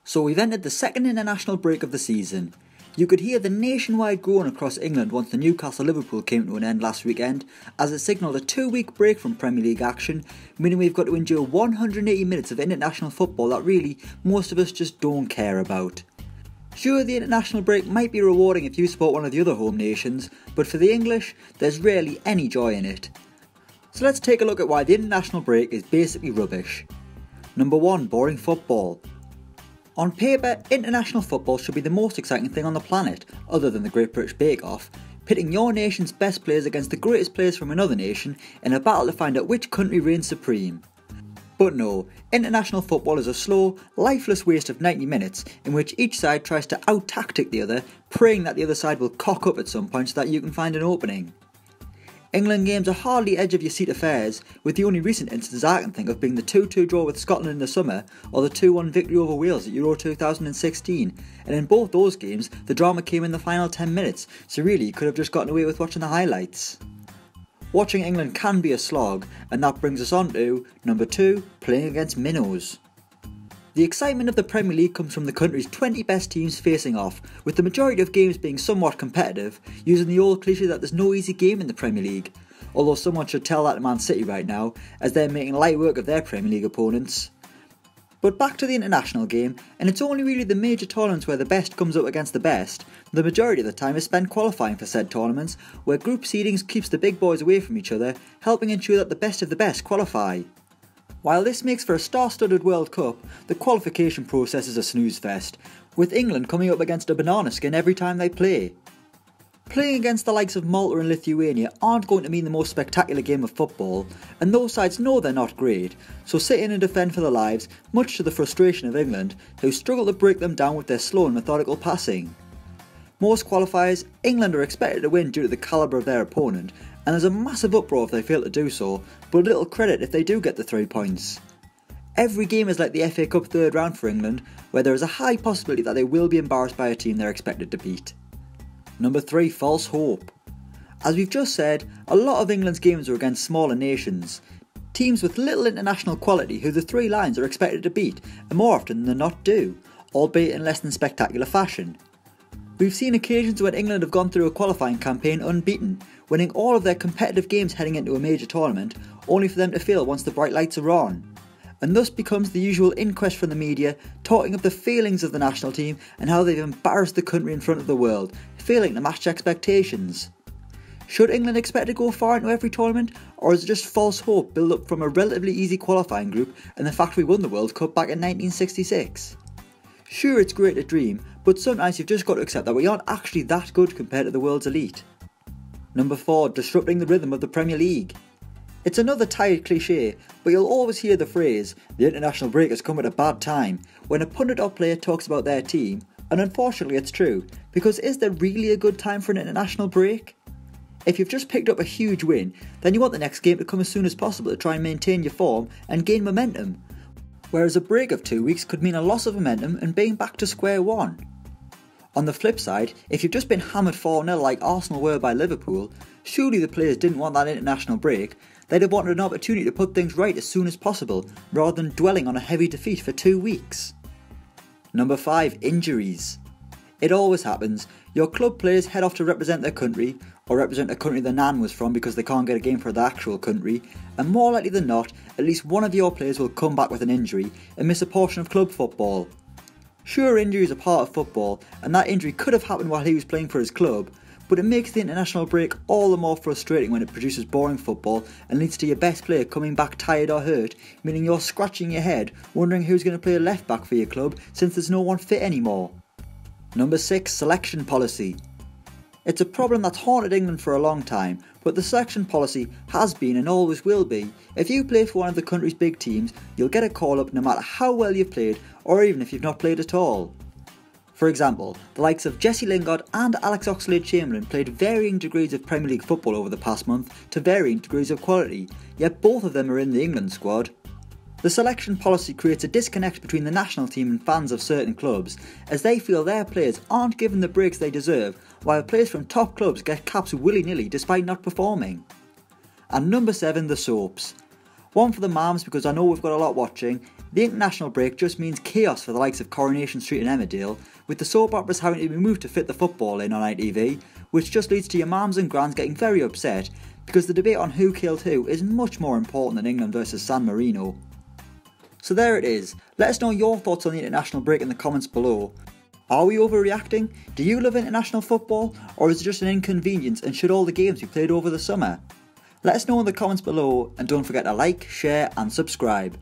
So we've entered the second international break of the season. You could hear the nationwide groan across England once the Newcastle-Liverpool came to an end last weekend, as it signalled a 2-week break from Premier League action, meaning we've got to endure 180 minutes of international football that really most of us just don't care about. Sure, the international break might be rewarding if you support one of the other home nations, but for the English, there's rarely any joy in it. So let's take a look at why the international break is basically rubbish. Number 1. Boring football. On paper, international football should be the most exciting thing on the planet, other than the Great British Bake Off, pitting your nation's best players against the greatest players from another nation in a battle to find out which country reigns supreme. But no, international football is a slow, lifeless waste of 90 minutes in which each side tries to out-tactic the other, praying that the other side will cock up at some point so that you can find an opening. England games are hardly edge-of-your-seat affairs, with the only recent instances I can think of being the 2-2 draw with Scotland in the summer or the 2-1 victory over Wales at Euro 2016, and in both those games the drama came in the final 10 minutes, so really you could have just gotten away with watching the highlights. Watching England can be a slog, and that brings us on to number 2, playing against minnows. The excitement of the Premier League comes from the country's 20 best teams facing off, with the majority of games being somewhat competitive, using the old cliche that there's no easy game in the Premier League. Although someone should tell that to Man City right now, as they're making light work of their Premier League opponents. But back to the international game, and it's only really the major tournaments where the best comes up against the best. The majority of the time is spent qualifying for said tournaments, where group seedings keeps the big boys away from each other, helping ensure that the best of the best qualify. While this makes for a star-studded World Cup, the qualification process is a snooze fest, with England coming up against a banana skin every time they play. Playing against the likes of Malta and Lithuania aren't going to mean the most spectacular game of football, and those sides know they're not great, so sit in and defend for their lives, much to the frustration of England, who struggle to break them down with their slow and methodical passing. Most qualifiers, England are expected to win due to the calibre of their opponent, and there's a massive uproar if they fail to do so, but little credit if they do get the 3 points. Every game is like the FA Cup third round for England, where there is a high possibility that they will be embarrassed by a team they're expected to beat. Number 3. False hope. As we've just said, a lot of England's games are against smaller nations, teams with little international quality who the three lions are expected to beat, and more often than not do, albeit in less than spectacular fashion. We've seen occasions when England have gone through a qualifying campaign unbeaten, winning all of their competitive games heading into a major tournament, only for them to fail once the bright lights are on. And thus becomes the usual inquest from the media, talking of the failings of the national team and how they've embarrassed the country in front of the world, failing to match expectations. Should England expect to go far into every tournament, or is it just false hope built up from a relatively easy qualifying group and the fact we won the World Cup back in 1966? Sure, it's great to dream, but sometimes you've just got to accept that we aren't actually that good compared to the world's elite. Number 4. Disrupting the rhythm of the Premier League. It's another tired cliche, but you'll always hear the phrase, the international break has come at a bad time, when a pundit or player talks about their team, and unfortunately it's true, because is there really a good time for an international break? If you've just picked up a huge win, then you want the next game to come as soon as possible to try and maintain your form and gain momentum, whereas a break of 2 weeks could mean a loss of momentum and being back to square one. On the flip side, if you've just been hammered 4-0 like Arsenal were by Liverpool, surely the players didn't want that international break. They'd have wanted an opportunity to put things right as soon as possible, rather than dwelling on a heavy defeat for 2 weeks. Number 5. Injuries. It always happens. Your club players head off to represent their country, or represent a country their nan was from because they can't get a game for the actual country, and more likely than not, at least one of your players will come back with an injury and miss a portion of club football. Sure, injuries are part of football, and that injury could have happened while he was playing for his club, but it makes the international break all the more frustrating when it produces boring football and leads to your best player coming back tired or hurt, meaning you're scratching your head wondering who's going to play left back for your club since there's no one fit anymore. Number 6. Selection policy. It's a problem that's haunted England for a long time, but the selection policy has been and always will be. If you play for one of the country's big teams, you'll get a call up no matter how well you've played or even if you've not played at all. For example, the likes of Jesse Lingard and Alex Oxlade-Chamberlain played varying degrees of Premier League football over the past month to varying degrees of quality, yet both of them are in the England squad. The selection policy creates a disconnect between the national team and fans of certain clubs, as they feel their players aren't given the breaks they deserve, while players from top clubs get caps willy-nilly despite not performing. And number 7, the soaps. One for the mams because I know we've got a lot watching. The international break just means chaos for the likes of Coronation Street and Emmerdale, with the soap operas having to be moved to fit the football in on ITV, which just leads to your mums and grands getting very upset because the debate on who killed who is much more important than England versus San Marino. So there it is. Let us know your thoughts on the international break in the comments below. Are we overreacting? Do you love international football, or is it just an inconvenience and should all the games be played over the summer? Let us know in the comments below, and don't forget to like, share and subscribe.